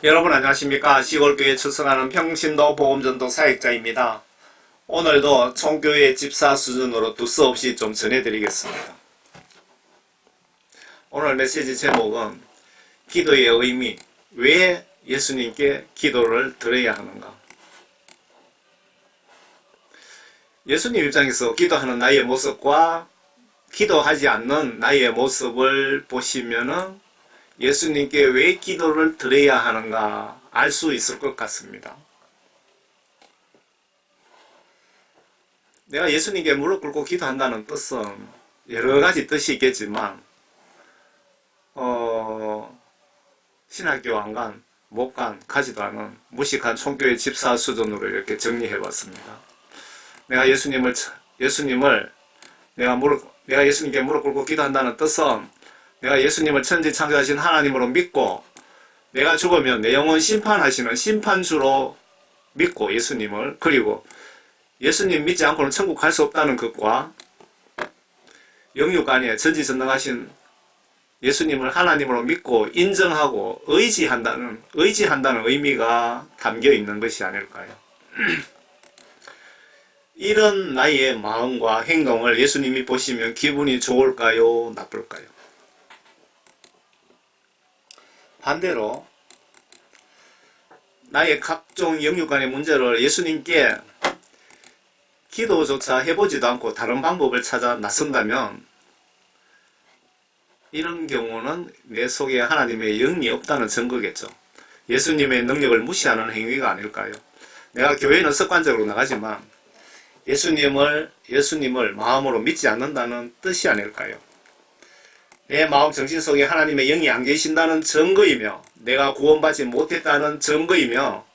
여러분 안녕하십니까. 시골교회 출석하는 평신도 복음전도 사역자입니다. 오늘도 총교회 집사 수준으로 두서없이 좀 전해드리겠습니다. 오늘 메시지 제목은 기도의 의미, 왜 예수님께 기도를 드려야 하는가. 예수님 입장에서 기도하는 나의 모습과 기도하지 않는 나의 모습을 보시면은 예수님께 왜 기도를 드려야 하는가 알 수 있을 것 같습니다. 내가 예수님께 무릎 꿇고 기도한다는 뜻은 여러 가지 뜻이 있겠지만 신학교 안 간, 못 간, 가지도 않은 무식한 총교회 집사 수준으로 이렇게 정리해봤습니다. 내가 예수님께 무릎 꿇고 기도한다는 뜻은 내가 예수님을 천지 창조하신 하나님으로 믿고 내가 죽으면 내 영혼 심판하시는 심판주로 믿고 예수님을, 그리고 예수님 믿지 않고는 천국 갈 수 없다는 것과 영육 안에 전지전능하신 예수님을 하나님으로 믿고 인정하고 의지한다는 의미가 담겨 있는 것이 아닐까요? 이런 나의 마음과 행동을 예수님이 보시면 기분이 좋을까요? 나쁠까요? 반대로 나의 각종 영육간의 문제를 예수님께 기도조차 해보지도 않고 다른 방법을 찾아 나선다면 이런 경우는 내 속에 하나님의 영이 없다는 증거겠죠. 예수님의 능력을 무시하는 행위가 아닐까요? 내가 교회는 습관적으로 나가지만 예수님을 마음으로 믿지 않는다는 뜻이 아닐까요? 내 마음 정신 속에 하나님의 영이 안 계신다는 증거이며 내가 구원받지 못했다는 증거이며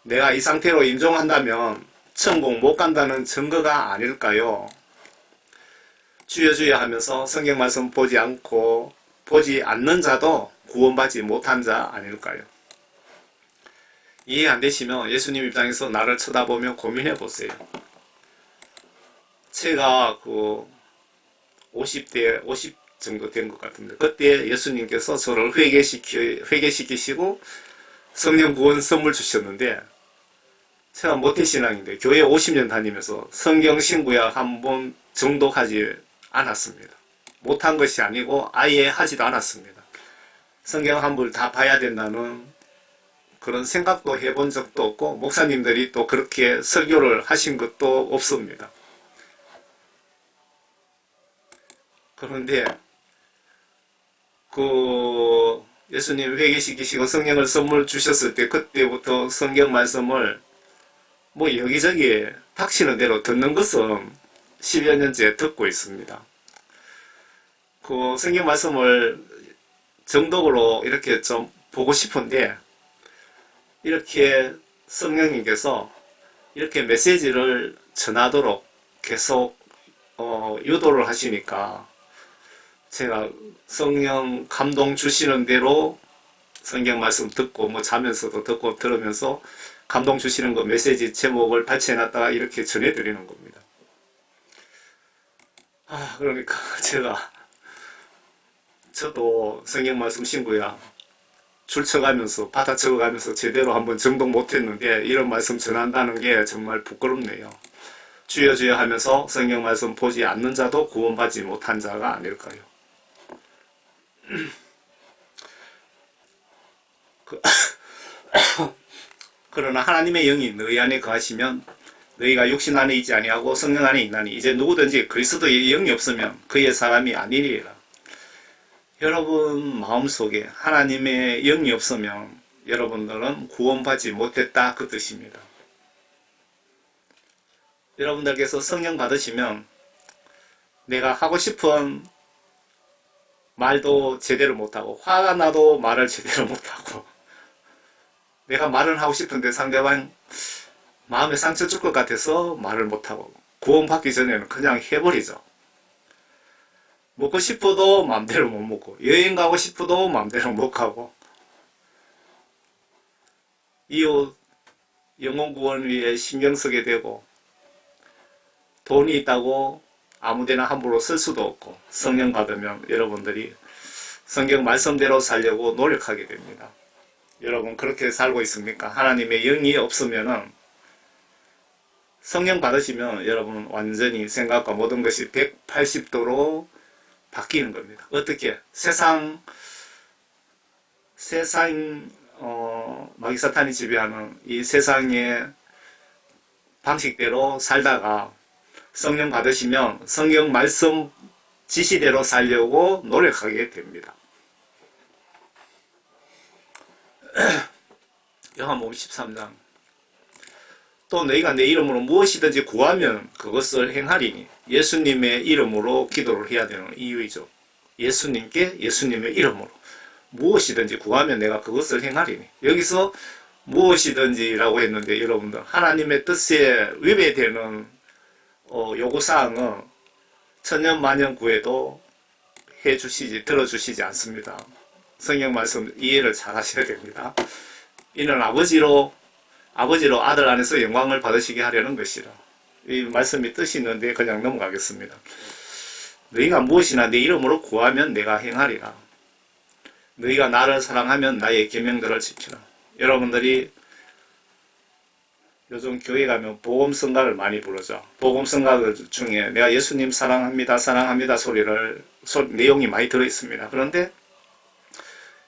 내가 이 상태로 임종한다면 천국 못 간다는 증거가 아닐까요? 주여 주여 하면서 성경 말씀 보지 않는 자도 구원받지 못한 자 아닐까요? 이해 안 되시면 예수님 입장에서 나를 쳐다보며 고민해 보세요. 제가 50 정도 된 것 같은데 그때 예수님께서 저를 회개시키시고 성령 구원 선물 주셨는데 제가 모태신앙인데 교회 50년 다니면서 성경 신구약 한 번 정도 하지 않았습니다. 못한 것이 아니고 아예 하지도 않았습니다. 성경 한 번 다 봐야 된다는 그런 생각도 해본 적도 없고 목사님들이 또 그렇게 설교를 하신 것도 없습니다. 그런데 예수님 회개시키시고 성령을 선물 주셨을 때 그때부터 성경 말씀을 여기저기 닥치는 대로 듣는 것은 10여 년째 듣고 있습니다. 성경 말씀을 정독으로 이렇게 좀 보고 싶은데 이렇게 성령님께서 이렇게 메시지를 전하도록 계속 유도를 하시니까 제가 성령 감동 주시는 대로 성경 말씀 듣고 자면서도 듣고 들으면서 감동 주시는 거 메시지 제목을 발췌해놨다가 이렇게 전해드리는 겁니다. 그러니까 저도 성경 말씀 신구야 줄쳐가면서 받아 적어가면서 제대로 한번 정독 못했는데 이런 말씀 전한다는 게 정말 부끄럽네요. 주여 주여 하면서 성경 말씀 보지 않는 자도 구원받지 못한 자가 아닐까요? 그러나 하나님의 영이 너희 안에 거하시면 너희가 육신 안에 있지 아니하고 성령 안에 있나니 이제 누구든지 그리스도의 영이 없으면 그의 사람이 아니리라. 여러분 마음속에 하나님의 영이 없으면 여러분들은 구원받지 못했다 그 뜻입니다. 여러분들께서 성령 받으시면 내가 하고 싶은 말도 제대로 못하고 화가 나도 말을 제대로 못하고 내가 말은 하고 싶은데 상대방 마음에 상처 줄 것 같아서 말을 못하고 구원받기 전에는 그냥 해버리죠. 먹고 싶어도 마음대로 못 먹고 여행 가고 싶어도 마음대로 못 가고 이웃 영혼 구원 위에 신경 쓰게 되고 돈이 있다고 아무데나 함부로 쓸 수도 없고 성령 받으면 여러분들이 성경 말씀대로 살려고 노력하게 됩니다. 여러분 그렇게 살고 있습니까? 하나님의 영이 없으면은 성령 받으시면 여러분 완전히 생각과 모든 것이 180도로 바뀌는 겁니다. 어떻게? 세상 마귀 사탄이 지배하는 이 세상의 방식대로 살다가 성령 받으시면 성경 말씀 지시대로 살려고 노력하게 됩니다. 요한복음 13장 또 너희가 내 이름으로 무엇이든지 구하면 그것을 행하리니 예수님의 이름으로 기도를 해야 되는 이유이죠. 예수님께 예수님의 이름으로 무엇이든지 구하면 내가 그것을 행하리니 여기서 무엇이든지라고 했는데 여러분들 하나님의 뜻에 위배되는 요구사항은 천년만년 구해도 들어주시지 않습니다. 성경 말씀 이해를 잘 하셔야 됩니다. 이는 아버지로 아들 안에서 영광을 받으시게 하려는 것이라. 이 말씀이 뜻이 있는데 그냥 넘어가겠습니다. 너희가 무엇이나 내 이름으로 구하면 내가 행하리라. 너희가 나를 사랑하면 나의 계명들을 지키라. 여러분들이 요즘 교회 가면 복음성가를 많이 부르죠. 복음성가 중에 내가 예수님 사랑합니다 사랑합니다 내용이 많이 들어있습니다. 그런데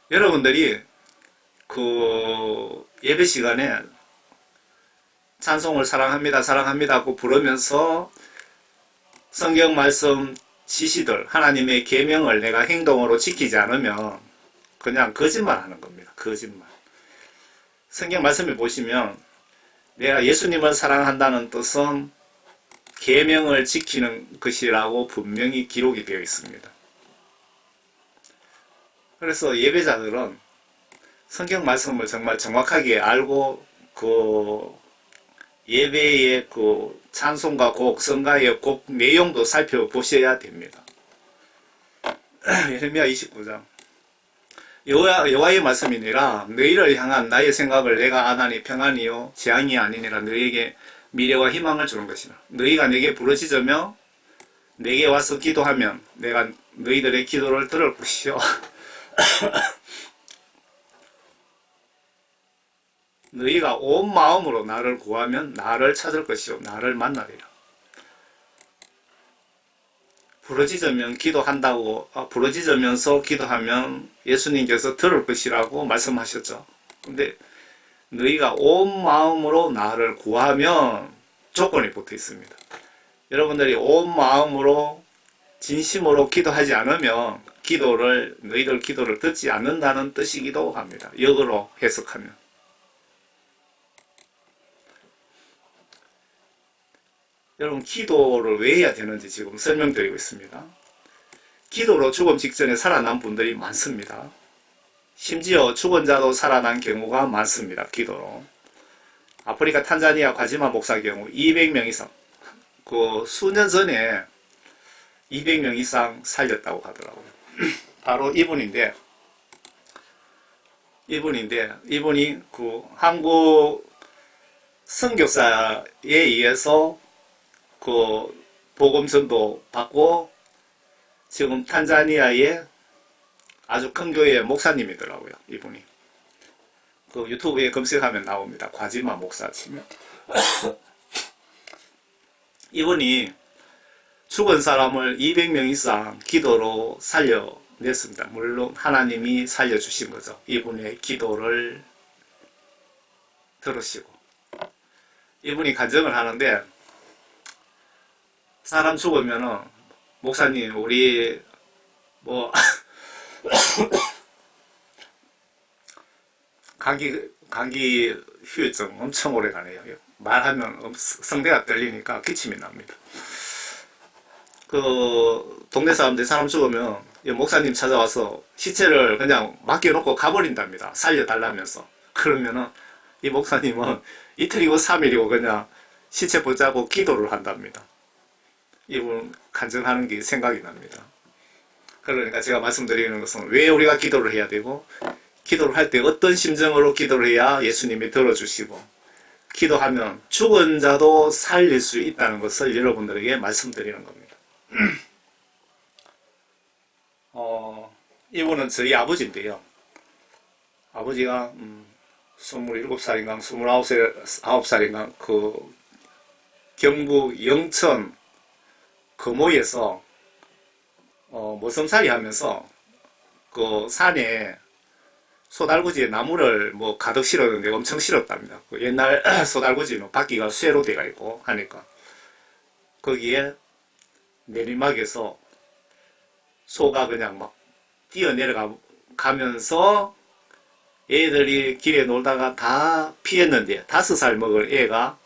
여러분들이 그 예배 시간에 찬송을 사랑합니다 사랑합니다 하고 부르면서 성경 말씀 지시들 하나님의 계명을 내가 행동으로 지키지 않으면 그냥 거짓말하는 겁니다. 거짓말. 성경 말씀에 보시면 내가 예수님을 사랑한다는 뜻은 계명을 지키는 것이라고 분명히 기록이 되어 있습니다. 그래서 예배자들은 성경 말씀을 정말 정확하게 알고 그 예배의 그 찬송가 곡, 성가의 곡 내용도 살펴보셔야 됩니다. 예레미야 29장 여호와의 말씀이니라 너희를 향한 나의 생각을 내가 아나니 평안이요 재앙이 아니니라 너희에게 미래와 희망을 주는 것이라. 너희가 내게 부르짖으며 내게 와서 기도하면 내가 너희들의 기도를 들을 것이요 너희가 온 마음으로 나를 구하면 나를 찾을 것이요 나를 만나리라. 부르짖으면서 기도하면 예수님께서 들을 것이라고 말씀하셨죠. 근데 너희가 온 마음으로 나를 구하면 조건이 붙어 있습니다. 여러분들이 온 마음으로 진심으로 기도하지 않으면 너희들 기도를 듣지 않는다는 뜻이기도 합니다. 역으로 해석하면. 여러분 기도를 왜 해야 되는지 지금 설명드리고 있습니다. 기도로 죽음 직전에 살아난 분들이 많습니다. 심지어 죽은 자도 살아난 경우가 많습니다. 기도로. 아프리카 탄자니아 과지마 목사 경우 200명 이상 그 수년 전에 200명 이상 살렸다고 하더라고요. 바로 이분이 그 한국 선교사에 의해서 그 복음 전도 받고 지금 탄자니아의 아주 큰 교회의 목사님이더라고요. 이분이 그 유튜브에 검색하면 나옵니다. 과지마 목사 치면 이분이 죽은 사람을 200명 이상 기도로 살려냈습니다. 물론 하나님이 살려주신 거죠. 이분의 기도를 들으시고 이분이 간증을 하는데 사람 죽으면은 목사님 우리 뭐 감기 후유증 엄청 오래 가네요. 말하면 성대가 떨리니까 기침이 납니다. 그 동네 사람들이 사람 죽으면 목사님 찾아와서 시체를 그냥 맡겨놓고 가버린답니다. 살려달라면서. 그러면은 이 목사님은 이틀이고 3일이고 그냥 시체 붙잡고 기도를 한답니다. 이분 간증하는 게 생각이 납니다. 그러니까 제가 말씀드리는 것은 왜 우리가 기도를 해야 되고 기도를 할 때 어떤 심정으로 기도를 해야 예수님이 들어주시고 기도하면 죽은 자도 살릴 수 있다는 것을 여러분들에게 말씀드리는 겁니다. 이분은 저희 아버지인데요. 아버지가 27살인가 29살인가 그 경북 영천 금호에서 모성살이 하면서 그 산에 소달구지에 나무를 뭐 가득 실었는데 엄청 실었답니다. 그 옛날 소달구지는 바퀴가 쇠로 되어 있고 하니까 거기에 내리막에서 소가 그냥 막 뛰어내려가면서 애들이 길에 놀다가 다 피했는데 5살 먹을 애가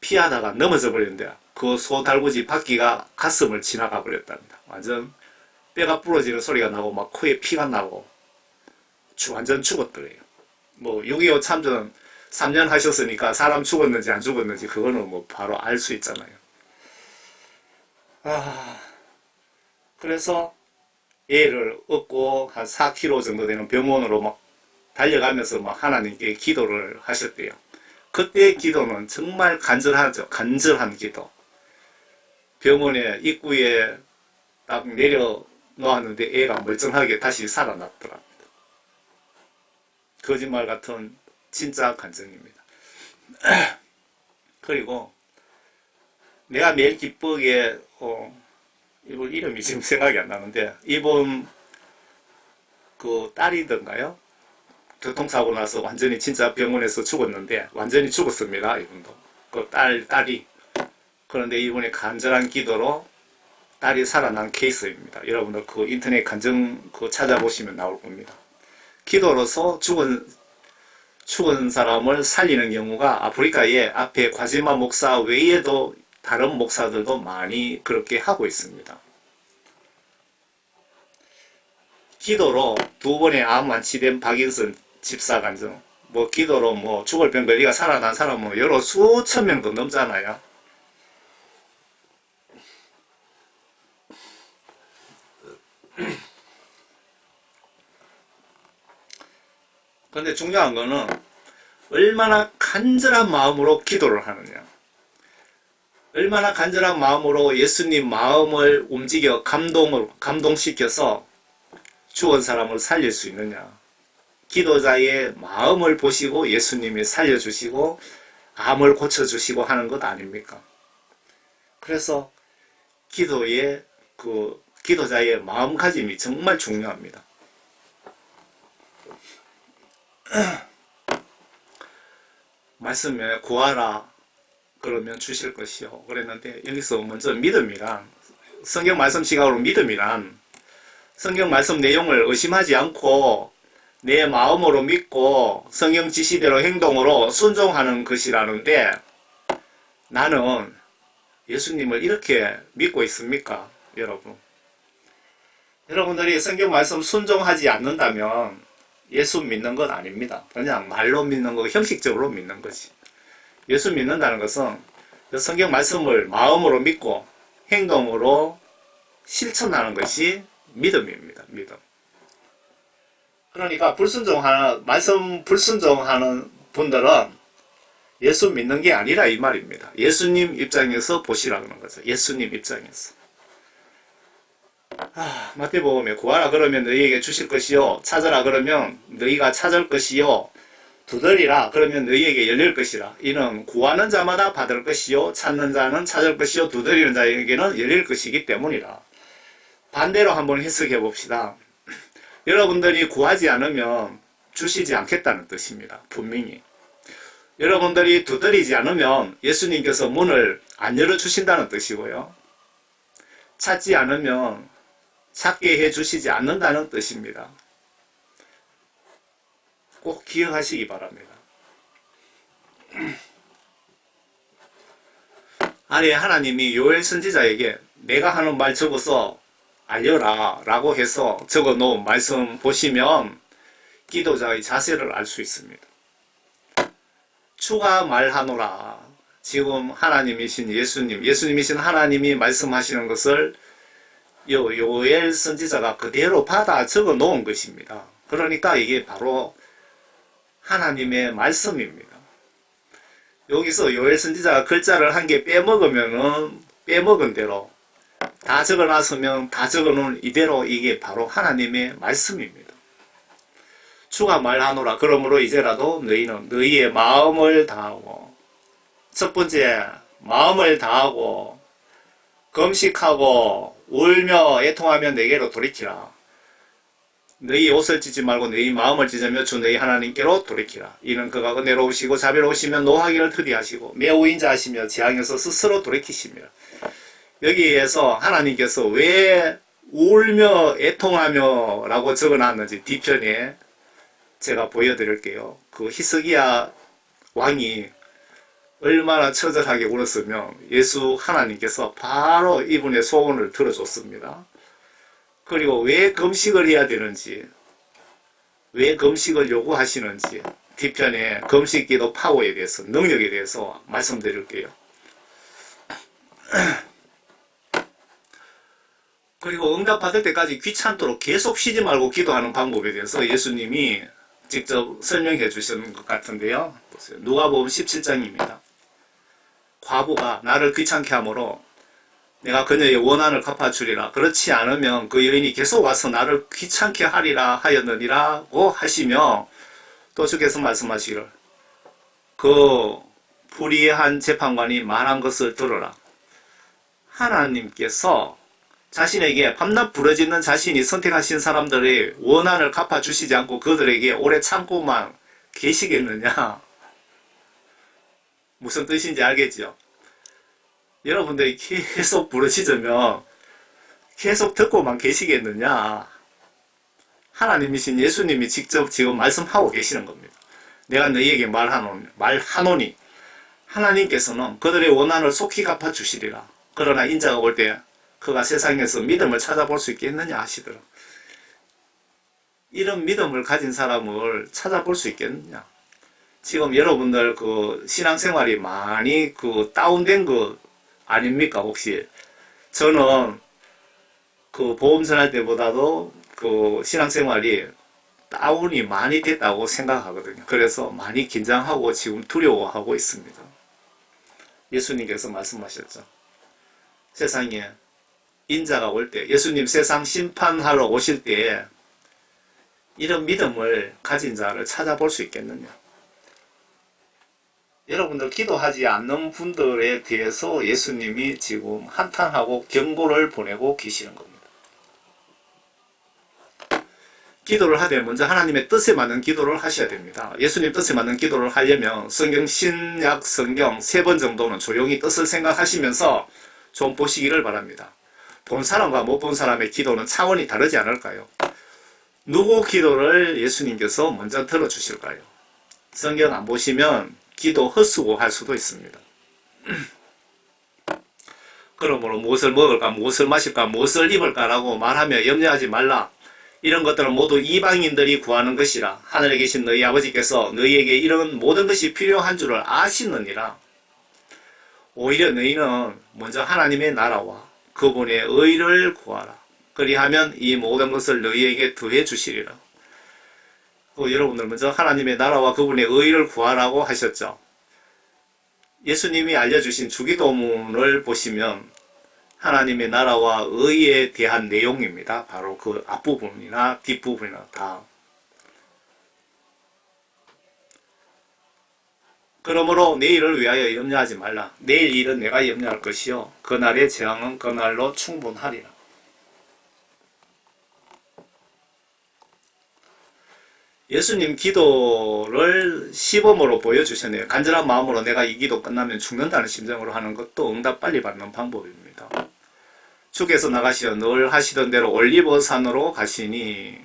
피하다가 넘어져 버렸는데 그 소달구지 바퀴가 가슴을 지나가 버렸답니다. 완전 뼈가 부러지는 소리가 나고 막 코에 피가 나고 완전 죽었더래요. 뭐 6.25 참전 3년 하셨으니까 사람 죽었는지 안 죽었는지 그거는 뭐 바로 알 수 있잖아요. 그래서 애를 얻고 한 4km 정도 되는 병원으로 막 달려가면서 막 하나님께 기도를 하셨대요. 그때의 기도는 정말 간절하죠. 간절한 기도. 병원에 입구에 딱 내려놓았는데 애가 멀쩡하게 다시 살아났더랍니다. 거짓말 같은 진짜 간증입니다. 그리고 내가 매일 기쁘게 이분 이름이 지금 생각이 안 나는데 이분 그 딸이던가요? 교통사고 나서 완전히 진짜 병원에서 죽었는데 완전히 죽었습니다. 이분도 그 딸이 그런데 이분의 간절한 기도로 딸이 살아난 케이스입니다. 여러분들 그 인터넷 간증 그 찾아보시면 나올 겁니다. 기도로서 죽은 사람을 살리는 경우가 아프리카에 앞에 과지마 목사 외에도 다른 목사들도 많이 그렇게 하고 있습니다. 기도로 2번의 암 완치된 박인선 집사 간증, 뭐 기도로 뭐 죽을 병 걸리가 살아난 사람은 여러 수천 명도 넘잖아요. 근데 중요한 거는 얼마나 간절한 마음으로 기도를 하느냐, 얼마나 간절한 마음으로 예수님 마음을 움직여 감동시켜서 죽은 사람을 살릴 수 있느냐. 기도자의 마음을 보시고 예수님이 살려주시고 암을 고쳐주시고 하는 것 아닙니까? 그래서 기도자의 마음가짐이 정말 중요합니다. 말씀에 구하라 그러면 주실 것이요 그랬는데 여기서 먼저 믿음이란, 성경 말씀 시각으로 믿음이란 성경 말씀 내용을 의심하지 않고 내 마음으로 믿고 성경 지시대로 행동으로 순종하는 것이라는데, 나는 예수님을 이렇게 믿고 있습니까? 여러분들이 성경 말씀 순종하지 않는다면 예수 믿는 건 아닙니다. 그냥 말로 믿는 거, 형식적으로 믿는 거지. 예수 믿는다는 것은 성경 말씀을 마음으로 믿고 행동으로 실천하는 것이 믿음입니다. 믿음. 그러니까 말씀 불순종하는 분들은 예수 믿는 게 아니라 이 말입니다. 예수님 입장에서 보시라 그러는 거죠. 예수님 입장에서. 마태복음에 구하라 그러면 너희에게 주실 것이요, 찾으라 그러면 너희가 찾을 것이요, 두드리라 그러면 너희에게 열릴 것이라. 이는 구하는 자마다 받을 것이요, 찾는 자는 찾을 것이요, 두드리는 자에게는 열릴 것이기 때문이라. 반대로 한번 해석해 봅시다. 여러분들이 구하지 않으면 주시지 않겠다는 뜻입니다. 분명히. 여러분들이 두드리지 않으면 예수님께서 문을 안 열어주신다는 뜻이고요. 찾지 않으면 찾게 해주시지 않는다는 뜻입니다. 꼭 기억하시기 바랍니다. 아래 하나님이 요엘 선지자에게 내가 하는 말 적어서 알려라 라고 해서 적어 놓은 말씀 보시면 기도자의 자세를 알 수 있습니다. 주가 말하노라. 지금 하나님이신 예수님이신 하나님이 말씀하시는 것을 요엘 선지자가 그대로 받아 적어 놓은 것입니다. 그러니까 이게 바로 하나님의 말씀입니다. 여기서 요엘 선지자가 글자를 한 개 빼먹으면은 빼먹은 대로, 다 적어놨으면 다 적어놓은 이대로 이게 바로 하나님의 말씀입니다. 주가 말하노라. 그러므로 이제라도 너희는 너희의 마음을 다하고, 첫 번째 마음을 다하고 금식하고 울며 애통하며 내게로 돌이키라. 너희 옷을 찢지 말고 너희 마음을 찢으며 주 너희 하나님께로 돌이키라. 이는 그가 은혜로우시고 자비로우시며 노하기를 더디하시고 매우 인자하시며 재앙에서 스스로 돌이키시며. 여기에서 하나님께서 왜 울며 애통하며 라고 적어놨는지 뒤편에 제가 보여드릴게요. 그 히스기야 왕이 얼마나 처절하게 울었으면 예수 하나님께서 바로 이분의 소원을 들어줬습니다. 그리고 왜 금식을 해야 되는지, 왜 금식을 요구하시는지 뒤편에 금식기도 파워에 대해서, 능력에 대해서 말씀드릴게요. 그리고 응답받을 때까지 귀찮도록 계속 쉬지 말고 기도하는 방법에 대해서 예수님이 직접 설명해 주시는 것 같은데요. 보세요. 누가복음 17장입니다. 과부가 나를 귀찮게 하므로 내가 그녀의 원한을 갚아주리라. 그렇지 않으면 그 여인이 계속 와서 나를 귀찮게 하리라 하였느니라고 하시며, 또 주께서 말씀하시기를 그 불의한 재판관이 말한 것을 들어라. 하나님께서 자신에게 밤낮 부르짖는 자신이 선택하신 사람들의 원한을 갚아주시지 않고 그들에게 오래 참고만 계시겠느냐? 무슨 뜻인지 알겠죠? 여러분들이 계속 부르짖으면 계속 듣고만 계시겠느냐? 하나님이신 예수님이 직접 지금 말씀하고 계시는 겁니다. 내가 너희에게 말하노니 하나님께서는 그들의 원한을 속히 갚아주시리라. 그러나 인자가 올 때 그가 세상에서 믿음을 찾아볼 수 있겠느냐 하시더라. 이런 믿음을 가진 사람을 찾아볼 수 있겠느냐? 지금 여러분들 그 신앙생활이 많이 그 다운된 거 아닙니까 혹시? 저는 그 보험 전할 때보다도 그 신앙생활이 다운이 많이 됐다고 생각하거든요. 그래서 많이 긴장하고 지금 두려워하고 있습니다. 예수님께서 말씀하셨죠. 세상에 인자가 올 때, 예수님 세상 심판하러 오실 때에 이런 믿음을 가진 자를 찾아볼 수 있겠느냐? 여러분들 기도하지 않는 분들에 대해서 예수님이 지금 한탄하고 경고를 보내고 계시는 겁니다. 기도를 하되 먼저 하나님의 뜻에 맞는 기도를 하셔야 됩니다. 예수님 뜻에 맞는 기도를 하려면 신약 성경 3번 정도는 조용히 뜻을 생각하시면서 좀 보시기를 바랍니다. 본 사람과 못 본 사람의 기도는 차원이 다르지 않을까요? 누구 기도를 예수님께서 먼저 들어주실까요? 성경 안 보시면 기도 헛수고할 수도 있습니다. 그러므로 무엇을 먹을까, 무엇을 마실까, 무엇을 입을까 라고 말하며 염려하지 말라. 이런 것들은 모두 이방인들이 구하는 것이라. 하늘에 계신 너희 아버지께서 너희에게 이런 모든 것이 필요한 줄을 아시느니라. 오히려 너희는 먼저 하나님의 나라와 그분의 의를 구하라. 그리하면 이 모든 것을 너희에게 더해 주시리라. 여러분들 먼저 하나님의 나라와 그분의 의를 구하라고 하셨죠. 예수님이 알려주신 주기도문을 보시면 하나님의 나라와 의에 대한 내용입니다. 바로 그 앞부분이나 뒷부분이나 다. 그러므로 내일을 위하여 염려하지 말라. 내일 일은 내가 염려할 것이요 그날의 재앙은 그날로 충분하리라. 예수님 기도를 시범으로 보여주셨네요. 간절한 마음으로 내가 이 기도 끝나면 죽는다는 심정으로 하는 것도 응답 빨리 받는 방법입니다. 주께서 나가시어 늘 하시던 대로 올리브산으로 가시니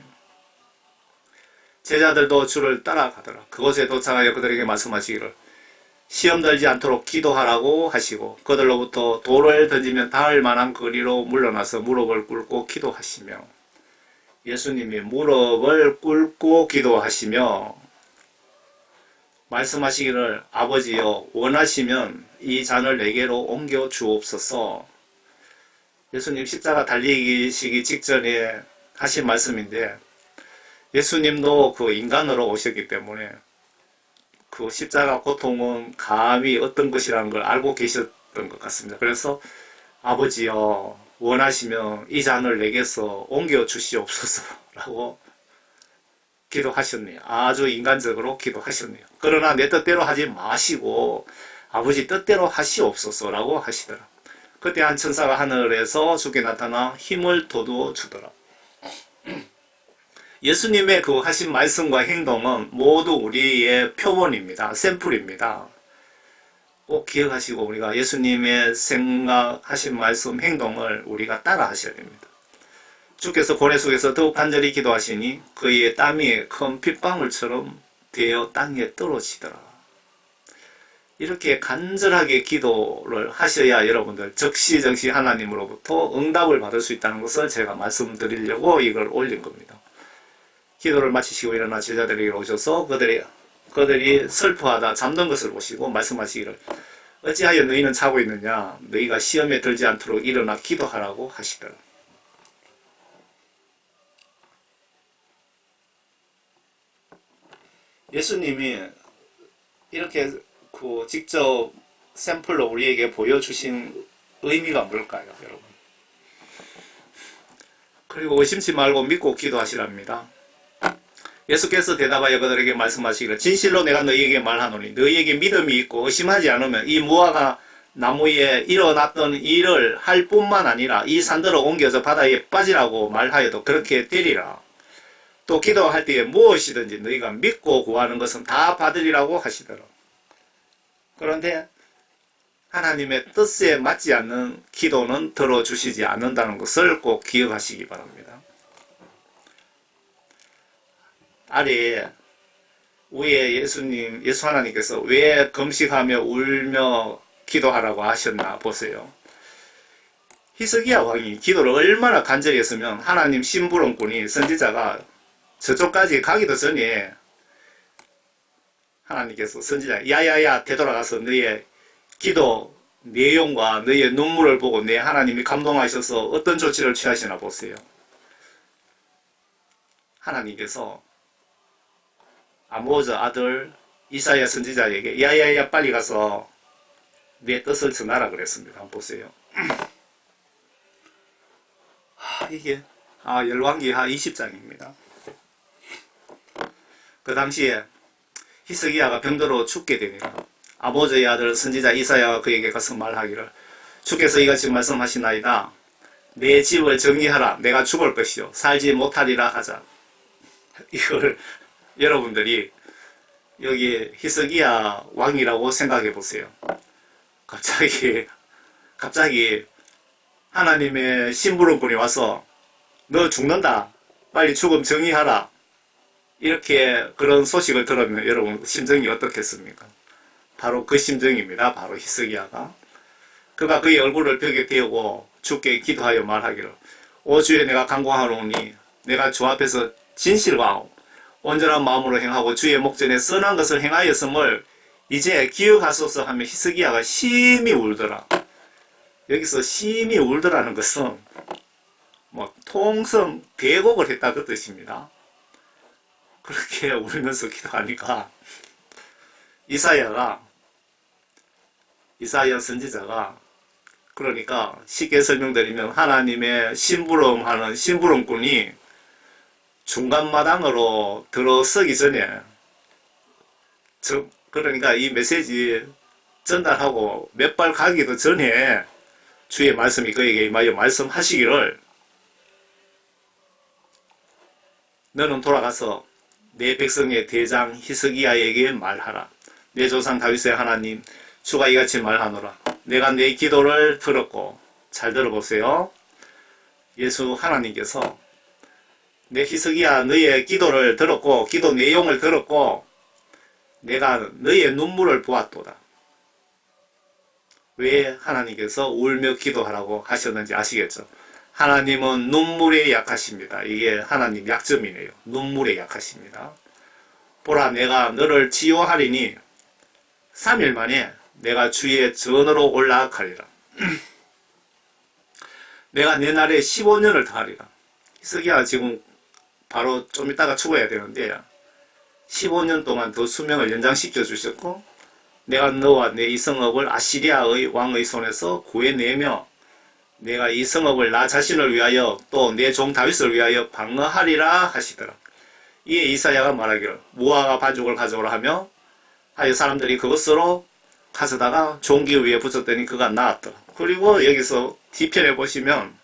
제자들도 주를 따라가더라. 그곳에 도착하여 그들에게 말씀하시기를 시험 들지 않도록 기도하라고 하시고 그들로부터 돌을 던지면 닿을 만한 거리로 물러나서 무릎을 꿇고 기도하시며, 예수님이 무릎을 꿇고 기도하시며 말씀하시기를 아버지여 원하시면 이 잔을 내게로 옮겨 주옵소서. 예수님 십자가 달리시기 직전에 하신 말씀인데, 예수님도 그 인간으로 오셨기 때문에 그 십자가 고통은 감히 어떤 것이라는 걸 알고 계셨던 것 같습니다. 그래서 아버지여 원하시면 이 잔을 내게서 옮겨 주시옵소서 라고 기도하셨네요. 아주 인간적으로 기도하셨네요. 그러나 내 뜻대로 하지 마시고 아버지 뜻대로 하시옵소서라고 하시더라. 그때 한 천사가 하늘에서 주께 나타나 힘을 돋워 주더라. 예수님의 그 하신 말씀과 행동은 모두 우리의 표본입니다. 샘플입니다. 꼭 기억하시고 우리가 예수님의 생각하신 말씀, 행동을 우리가 따라 하셔야 됩니다. 주께서 고뇌 속에서 더욱 간절히 기도하시니 그의 땀이 큰 핏방울처럼 되어 땅에 떨어지더라. 이렇게 간절하게 기도를 하셔야 여러분들 적시적시 하나님으로부터 응답을 받을 수 있다는 것을 제가 말씀드리려고 이걸 올린 겁니다. 기도를 마치시고 일어나 제자들에게 오셔서 그들이 슬퍼하다 잠든 것을 보시고 말씀하시기를 어찌하여 너희는 자고 있느냐 너희가 시험에 들지 않도록 일어나 기도하라고 하시더라. 예수님이 이렇게 직접 샘플로 우리에게 보여주신 의미가 뭘까요, 여러분? 그리고 의심치 말고 믿고 기도하시랍니다. 예수께서 대답하여 그들에게 말씀하시기를 진실로 내가 너희에게 말하노니 너희에게 믿음이 있고 의심하지 않으면 이 무화과 나무에 일어났던 일을 할 뿐만 아니라 이 산들을 옮겨서 바다에 빠지라고 말하여도 그렇게 되리라. 또 기도할 때에 무엇이든지 너희가 믿고 구하는 것은 다 받으리라고 하시더라. 그런데 하나님의 뜻에 맞지 않는 기도는 들어주시지 않는다는 것을 꼭 기억하시기 바랍니다. 아래 위에 예수 하나님께서 왜 금식하며 울며 기도하라고 하셨나 보세요. 히스기야 왕이 기도를 얼마나 간절히 했으면 하나님 심부름꾼이 선지자가 저쪽까지 가기도 전에 하나님께서 선지자 야야야 되돌아가서 너의 기도 내용과 너의 눈물을 보고 내 하나님이 감동하셔서 어떤 조치를 취하시나 보세요. 하나님께서 아모즈 아들 이사야 선지자에게 야야야 빨리 가서 내 뜻을 전하라 그랬습니다. 한번 보세요. 이게 열왕기하 20장입니다. 그 당시에 히스기야가 병들어 죽게 되니까 아모즈의 아들 선지자 이사야가 그에게 가서 말하기를 주께서 이같이 말씀하시나이다. 내 집을 정리하라. 내가 죽을 것이요 살지 못하리라 하자. 이걸 여러분들이 여기 히스기야 왕이라고 생각해 보세요. 갑자기 하나님의 심부름꾼이 와서 너 죽는다. 빨리 죽음 정리하라. 이렇게 그런 소식을 들으면 여러분 심정이 어떻겠습니까? 바로 그 심정입니다. 바로 히스기야가. 그가 그의 얼굴을 벽에 대고 주께 기도하여 말하기를 오 주여 내가 간구하노니 내가 주 앞에서 진실과 온전한 마음으로 행하고 주의 목전에 선한 것을 행하였음을 이제 기억하소서 하며 히스기야가 심히 울더라. 여기서 심히 울더라는 것은 통성 대곡을 했다 그 뜻입니다. 그렇게 울면서 기도하니까 이사야 선지자가 그러니까 쉽게 설명드리면 하나님의 심부름하는 심부름꾼이 중간마당으로 들어서기 전에 그러니까 이 메시지 전달하고 몇 발 가기도 전에 주의 말씀이 그에게 임하여 말씀하시기를 너는 돌아가서 내 백성의 대장 히스기야에게 말하라. 내 조상 다윗의 하나님 주가 이같이 말하노라. 내가 내 기도를 들었고 잘 들어보세요. 예수 하나님께서 내 히스기야 너의 기도를 들었고 기도 내용을 들었고 내가 너의 눈물을 보았도다. 왜 하나님께서 울며 기도하라고 하셨는지 아시겠죠? 하나님은 눈물에 약하십니다. 이게 하나님 약점이네요. 눈물에 약하십니다. 보라 내가 너를 치유하리니 3일 만에 내가 주의 전으로 올라가리라. 내가 내 날에 15년을 더하리라. 히스기야 지금 바로 좀 이따가 죽어야 되는데 15년 동안 더 수명을 연장시켜 주셨고 내가 너와 내 이 성읍을 아시리아의 왕의 손에서 구해내며 내가 이 성읍을 나 자신을 위하여 또 내 종 다윗을 위하여 방어하리라 하시더라. 이에 이사야가 말하기를 무화과 반죽을 가져오라 하며 하여 사람들이 그것으로 가져다가 종기 위에 붙였더니 그가 나았더라. 그리고 여기서 뒤편에 보시면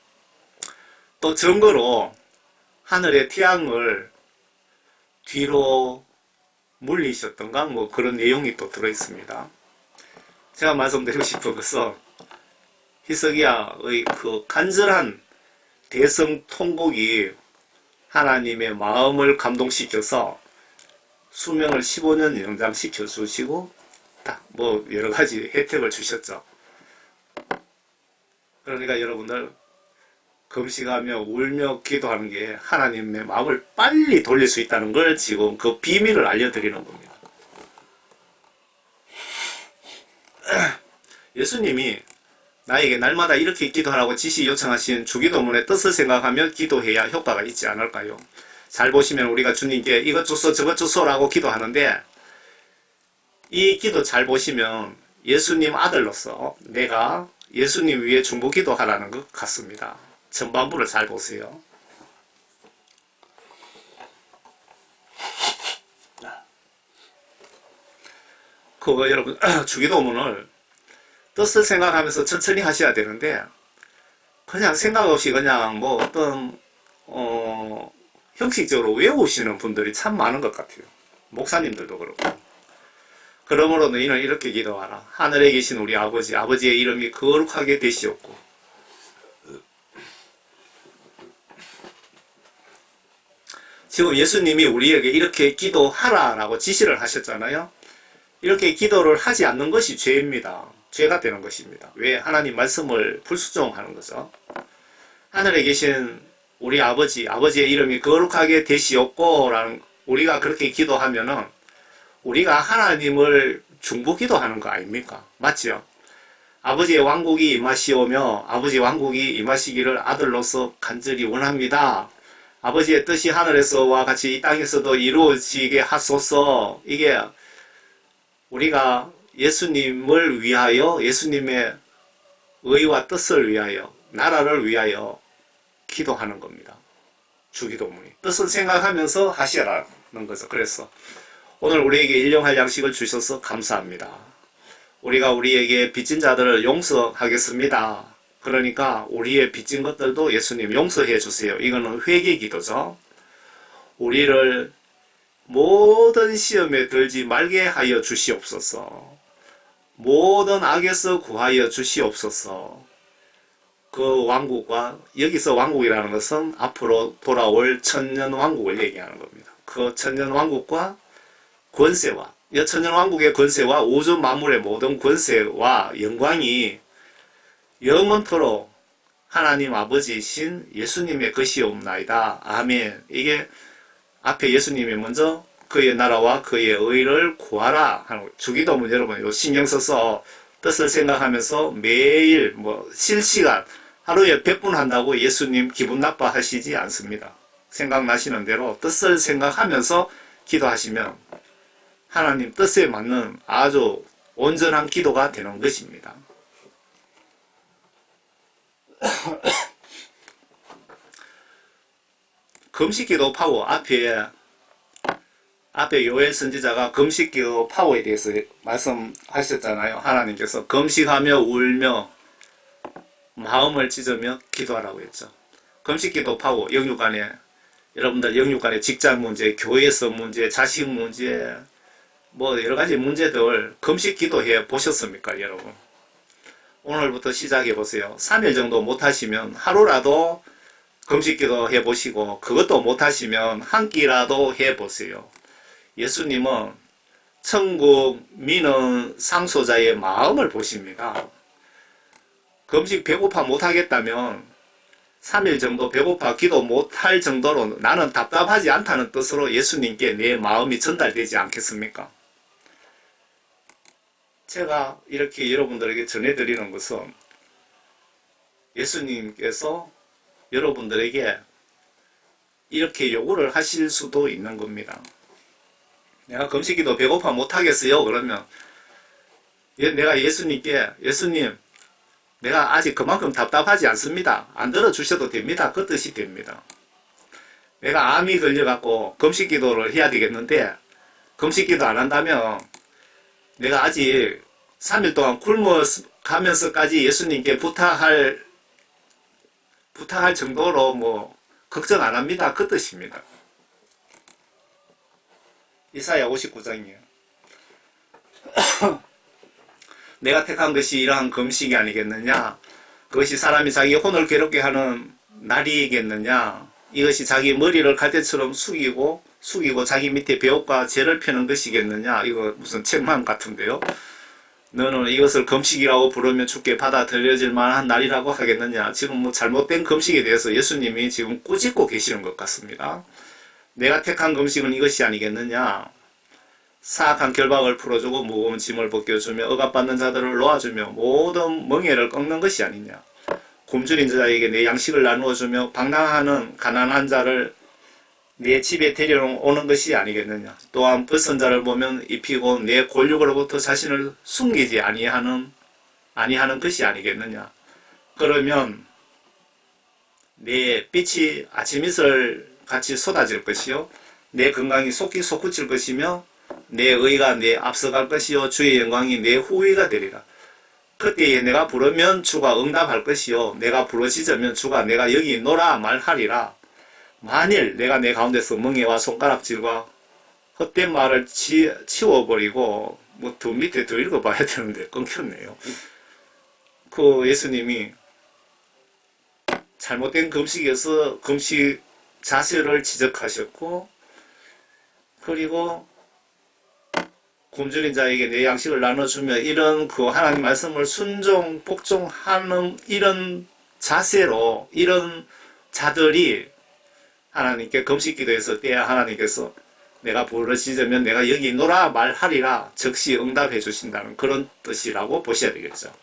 또 증거로 하늘의 태양을 뒤로 물리셨던가 뭐 그런 내용이 또 들어있습니다. 제가 말씀드리고 싶은 것은 히스기야의 그 간절한 대성 통곡이 하나님의 마음을 감동시켜서 수명을 15년 연장시켜 주시고 뭐 여러 가지 혜택을 주셨죠. 그러니까 여러분들 금식하며 울며 기도하는 게 하나님의 마음을 빨리 돌릴 수 있다는 걸 지금 그 비밀을 알려드리는 겁니다. 예수님이 나에게 날마다 이렇게 기도하라고 지시 요청하신 주기도문의 뜻을 생각하며 기도해야 효과가 있지 않을까요? 잘 보시면 우리가 주님께 이것 주소 저것 주소라고 기도하는데 이 기도 잘 보시면 예수님 아들로서 내가 예수님 위해 중보 기도하라는 것 같습니다. 전반부를 잘 보세요. 그거 여러분 주기도문을 뜻을 생각하면서 천천히 하셔야 되는데 그냥 생각 없이 그냥 뭐 어떤 형식적으로 외우시는 분들이 참 많은 것 같아요. 목사님들도 그렇고. 그러므로 너희는 이렇게 기도하라. 하늘에 계신 우리 아버지, 아버지의 이름이 거룩하게 되시옵고 지금 예수님이 우리에게 이렇게 기도하라라고 지시를 하셨잖아요. 이렇게 기도를 하지 않는 것이 죄입니다. 죄가 되는 것입니다. 왜? 하나님 말씀을 불수종하는 거죠. 하늘에 계신 우리 아버지, 아버지의 이름이 거룩하게 되시옵고 라는 우리가 그렇게 기도하면은 우리가 하나님을 중보기도하는 거 아닙니까? 맞죠? 아버지의 왕국이 임하시오며 아버지의 왕국이 임하시기를 아들로서 간절히 원합니다. 아버지의 뜻이 하늘에서와 같이 이 땅에서도 이루어지게 하소서. 이게 우리가 예수님을 위하여 예수님의 의와 뜻을 위하여 나라를 위하여 기도하는 겁니다. 주기도문이. 뜻을 생각하면서 하시라는 거죠. 그래서 오늘 우리에게 일용할 양식을 주셔서 감사합니다. 우리가 우리에게 빚진 자들을 용서하겠습니다. 그러니까 우리의 빚진 것들도 예수님 용서해 주세요. 이거는 회개 기도죠. 우리를 모든 시험에 들지 말게 하여 주시옵소서. 모든 악에서 구하여 주시옵소서. 그 왕국과 여기서 왕국이라는 것은 앞으로 돌아올 천년 왕국을 얘기하는 겁니다. 그 천년 왕국과 권세와 천년 왕국의 권세와 우주 만물의 모든 권세와 영광이 영원토록 하나님 아버지이신 예수님의 것이옵나이다. 아멘. 이게 앞에 예수님이 먼저 그의 나라와 그의 의를 구하라 하는 주기도문 여러분 이거 신경 써서 뜻을 생각하면서 매일 뭐 실시간 하루에 100분 한다고 예수님 기분 나빠하시지 않습니다. 생각나시는 대로 뜻을 생각하면서 기도하시면 하나님 뜻에 맞는 아주 온전한 기도가 되는 것입니다. 금식기도 파워 앞에 요엘 선지자가 금식기도 파워에 대해서 말씀하셨잖아요. 하나님께서 금식하며 울며 마음을 찢으며 기도하라고 했죠. 금식기도 파워 영육 안에 여러분들 영육 안에 직장 문제, 교회에서 문제, 자식 문제 뭐 여러가지 문제들 금식 기도해 보셨습니까 여러분? 오늘부터 시작해 보세요. 3일 정도 못하시면 하루라도 금식 기도 해보시고 그것도 못하시면 한 끼라도 해보세요. 예수님은 천국 미는 상소자의 마음을 보십니다. 금식 배고파 못하겠다면 3일 정도 배고파 기도 못할 정도로 나는 답답하지 않다는 뜻으로 예수님께 내 마음이 전달되지 않겠습니까? 제가 이렇게 여러분들에게 전해드리는 것은 예수님께서 여러분들에게 이렇게 요구를 하실 수도 있는 겁니다. 내가 금식기도 배고파 못하겠어요. 그러면 내가 예수님께 예수님 내가 아직 그만큼 답답하지 않습니다. 안 들어주셔도 됩니다. 그 뜻이 됩니다. 내가 암이 걸려갖고 금식 기도를 해야 되겠는데, 금식 기도 안 한다면 내가 아직 3일 동안 굶어 가면서까지 예수님께 부탁할 정도로 뭐 걱정 안 합니다. 그 뜻입니다. 이사야 59장이에요. 내가 택한 것이 이러한 금식이 아니겠느냐? 그것이 사람이 자기 혼을 괴롭게 하는 날이겠느냐? 이것이 자기 머리를 갈대처럼 숙이고 자기 밑에 배옷과 재를 펴는 것이겠느냐? 이거 무슨 책만 같은데요. 너는 이것을 금식이라고 부르면 주께 받아들여질 만한 날이라고 하겠느냐? 지금 뭐 잘못된 금식에 대해서 예수님이 지금 꾸짖고 계시는 것 같습니다. 내가 택한 금식은 이것이 아니겠느냐? 사악한 결박을 풀어주고 무거운 짐을 벗겨주며 억압받는 자들을 놓아주며 모든 멍에를 꺾는 것이 아니냐? 굶주린 자에게 내 양식을 나누어주며 방랑하는 가난한 자를 내 집에 데려오는 것이 아니겠느냐? 또한 벗은 자를 보면 입히고 내 권력으로부터 자신을 숨기지 아니하는 것이 아니겠느냐? 그러면 내 빛이 아침 이슬 같이 쏟아질 것이요, 내 건강이 속히 솟구칠 것이며 내 의가 내 앞서갈 것이요 주의 영광이 내 후위가 되리라. 그때에 내가 부르면 주가 응답할 것이요 내가 부르짖으면 주가 내가 여기 있노라 말하리라. 만일 내가 내 가운데서 멍에와 손가락질과 헛된 말을 치워버리고 뭐 더 밑에 더 읽어봐야 되는데 끊겼네요. 그 예수님이 잘못된 금식에서 금식 자세를 지적하셨고, 그리고 굶주린 자에게 내 양식을 나눠주며 이런 그 하나님 말씀을 순종 복종하는 이런 자세로 이런 자들이 하나님께 금식 기도했을 때 하나님께서 내가 부르짖으면 내가 여기 있노라 말하리라 즉시 응답해 주신다는 그런 뜻이라고 보셔야 되겠죠.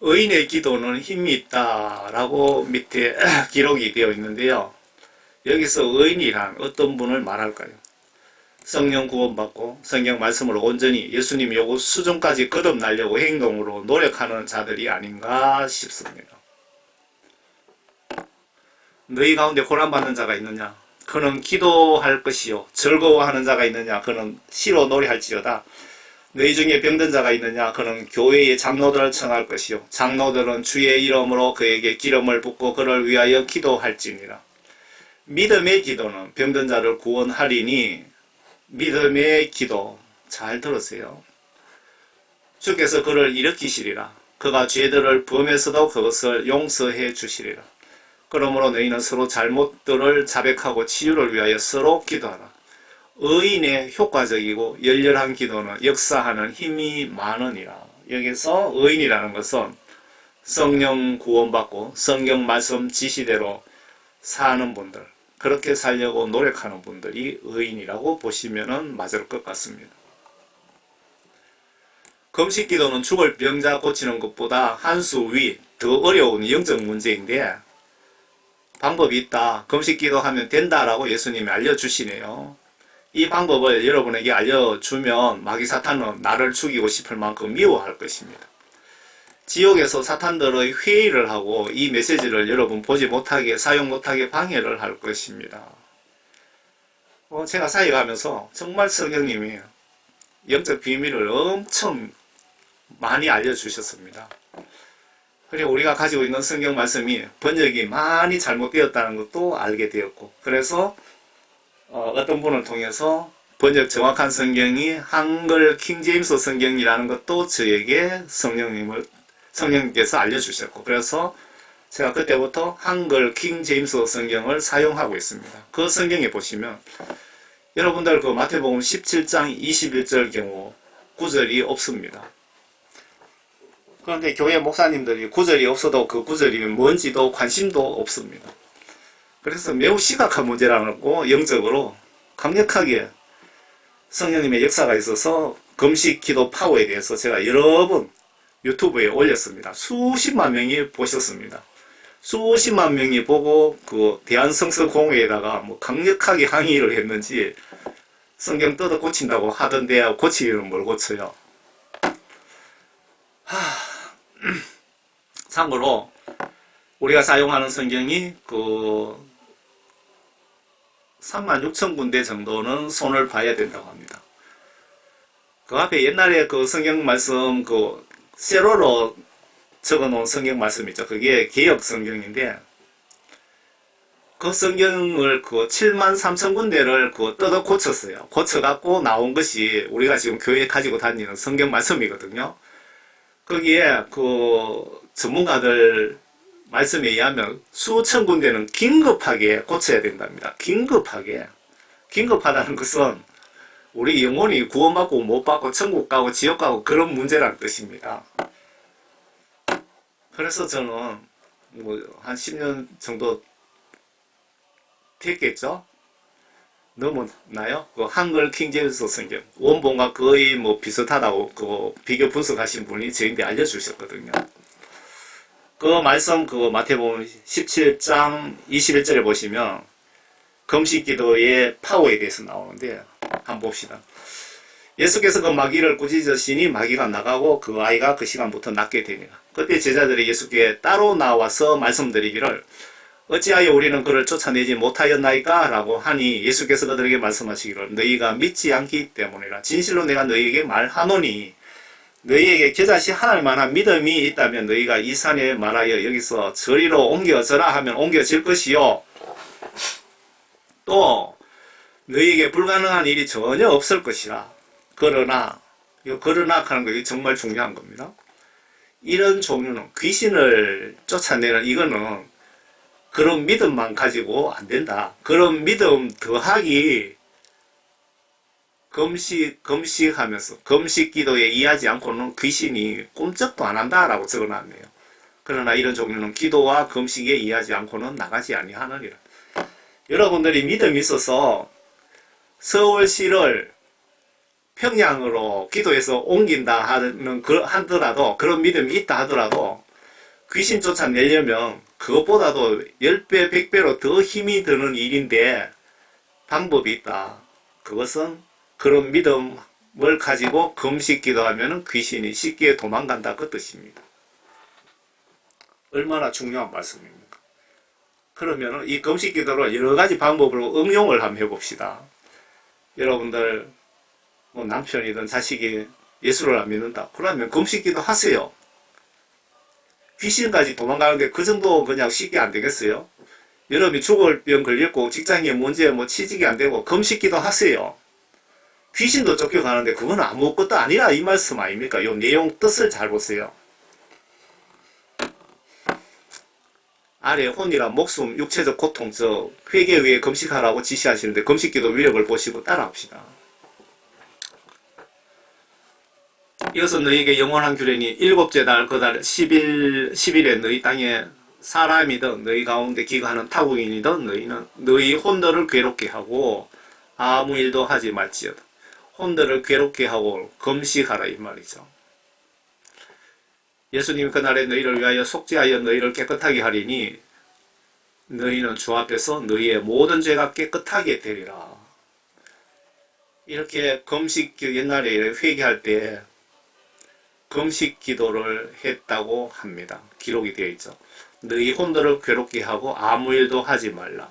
의인의 기도는 힘이 있다라고 밑에 기록이 되어 있는데요. 여기서 의인이란 어떤 분을 말할까요? 성령 구원받고 성경 말씀으로 온전히 예수님 요구 수준까지 거듭나려고 행동으로 노력하는 자들이 아닌가 싶습니다. 너희 가운데 고난받는 자가 있느냐? 그는 기도할 것이요. 즐거워하는 자가 있느냐? 그는 시로 노래할지어다. 너희 중에 병든 자가 있느냐? 그는 교회의 장로들을 청할 것이요. 장로들은 주의 이름으로 그에게 기름을 붓고 그를 위하여 기도할지니라. 믿음의 기도는 병든 자를 구원하리니, 믿음의 기도 잘 들으세요. 주께서 그를 일으키시리라. 그가 죄들을 범해서도 그것을 용서해 주시리라. 그러므로 너희는 서로 잘못들을 자백하고 치유를 위하여 서로 기도하라. 의인의 효과적이고 열렬한 기도는 역사하는 힘이 많으니라. 여기서 의인이라는 것은 성령 구원받고 성경 말씀 지시대로 사는 분들, 그렇게 살려고 노력하는 분들이 의인이라고 보시면 맞을 것 같습니다. 금식 기도는 죽을 병자 고치는 것보다 한 수 위 더 어려운 영적 문제인데 방법이 있다. 금식 기도하면 된다라고 예수님이 알려주시네요. 이 방법을 여러분에게 알려주면 마귀 사탄은 나를 죽이고 싶을 만큼 미워할 것입니다. 지옥에서 사탄들의 회의를 하고 이 메시지를 여러분 보지 못하게, 사용 못하게 방해를 할 것입니다. 제가 사역하면서 정말 성령님이 영적 비밀을 엄청 많이 알려주셨습니다. 그리고 우리가 가지고 있는 성경 말씀이 번역이 많이 잘못되었다는 것도 알게 되었고, 그래서 어떤 분을 통해서 번역 정확한 성경이 한글 킹제임스 성경이라는 것도 저에게 성령님께서 알려주셨고, 그래서 제가 그때부터 한글 킹제임스 성경을 사용하고 있습니다. 그 성경에 보시면 여러분들 그 마태복음 17장 21절 경우 구절이 없습니다. 그런데 교회 목사님들이 구절이 없어도 그 구절이 뭔지도 관심도 없습니다. 그래서 매우 심각한 문제라는 거 영적으로 강력하게 성령님의 역사가 있어서 금식 기도 파워에 대해서 제가 여러 번 유튜브에 올렸습니다. 수십만 명이 보셨습니다. 수십만 명이 보고 그 대한성서공회에다가 뭐 강력하게 항의를 했는지 성경 뜯어 고친다고 하던데 고치기는 뭘 고쳐요. 참고로 우리가 사용하는 성경이 그 36,000군데 정도는 손을 봐야 된다고 합니다. 그 앞에 옛날에 그 성경 말씀 그 세로로 적어 놓은 성경 말씀 있죠. 그게 개역 성경인데 그 성경을 그 73,000군데를 그 뜯어 고쳤어요. 고쳐갖고 나온 것이 우리가 지금 교회에 가지고 다니는 성경 말씀이거든요. 거기에 그 전문가들 말씀에 의하면 수천 군데는 긴급하게 고쳐야 된답니다. 긴급하게. 긴급하다는 것은 우리 영혼이 구원받고 못 받고 천국 가고 지옥 가고 그런 문제라는 뜻입니다. 그래서 저는 뭐 한 10년 정도 됐겠죠? 넘었나요? 그 한글 킹제임스 성경 원본과 거의 뭐 비슷하다고 그 비교 분석하신 분이 저희한테 알려주셨거든요. 그 말씀 그 마태복음 17장 21절에 보시면 금식 기도의 파워에 대해서 나오는데 한번 봅시다. 예수께서 그 마귀를 꾸짖으시니 마귀가 나가고 그 아이가 그 시간부터 낫게 되니라. 그때 제자들이 예수께 따로 나와서 말씀드리기를 어찌하여 우리는 그를 쫓아내지 못하였나이까? 라고 하니 예수께서 그들에게 말씀하시기를 너희가 믿지 않기 때문이라. 진실로 내가 너희에게 말하노니 너희에게 겨자씨 하늘만한 믿음이 있다면 너희가 이 산에 말하여 여기서 저리로 옮겨져라 하면 옮겨질 것이요. 또 너희에게 불가능한 일이 전혀 없을 것이라. 그러나 하는 거 정말 중요한 겁니다. 이런 종류는 귀신을 쫓아내는 이거는 그런 믿음만 가지고 안 된다. 그런 믿음 더하기 금식하면서 금식 기도에 이하지 않고는 귀신이 꼼짝도 안 한다라고 적어놨네요. 그러나 이런 종류는 기도와 금식에 이하지 않고는 나가지 아니하느니라. 여러분들이 믿음이 있어서 서울시를 평양으로 기도해서 옮긴다 하더라도 그런 믿음이 있다 하더라도 귀신 쫓아내려면 그것보다도 10배, 100배로 더 힘이 드는 일인데 방법이 있다. 그것은 그런 믿음을 가지고 금식 기도하면 귀신이 쉽게 도망간다 그 뜻입니다. 얼마나 중요한 말씀입니까? 그러면 이 금식 기도를 여러 가지 방법으로 응용을 한번 해봅시다. 여러분들 뭐 남편이든 자식이 예수를 안 믿는다. 그러면 금식 기도 하세요. 귀신까지 도망가는데 그 정도 그냥 쉽게 안 되겠어요? 여러분이 죽을 병 걸렸고 직장에 문제 뭐 취직이 안 되고 금식 기도 하세요. 귀신도 쫓겨가는데 그건 아무것도 아니라 이 말씀 아닙니까? 이 내용 뜻을 잘 보세요. 아래 혼이라 목숨, 육체적 고통, 회개 위에 금식하라고 지시하시는데 금식기도 위력을 보시고 따라합시다. 이것은 너희에게 영원한 규례니 7째 달 그 달 10일에 너희 땅에 사람이든 너희 가운데 기거하는 타국인이든 너희 혼들을 괴롭게 하고 아무 일도 하지 말지어다. 혼들을 괴롭게 하고 금식하라 이 말이죠. 예수님 그날에 너희를 위하여 속죄하여 너희를 깨끗하게 하리니 너희는 주 앞에서 너희의 모든 죄가 깨끗하게 되리라. 이렇게 금식 옛날에 회개할 때 금식 기도를 했다고 합니다. 기록이 되어 있죠. 너희 혼들을 괴롭게 하고 아무 일도 하지 말라.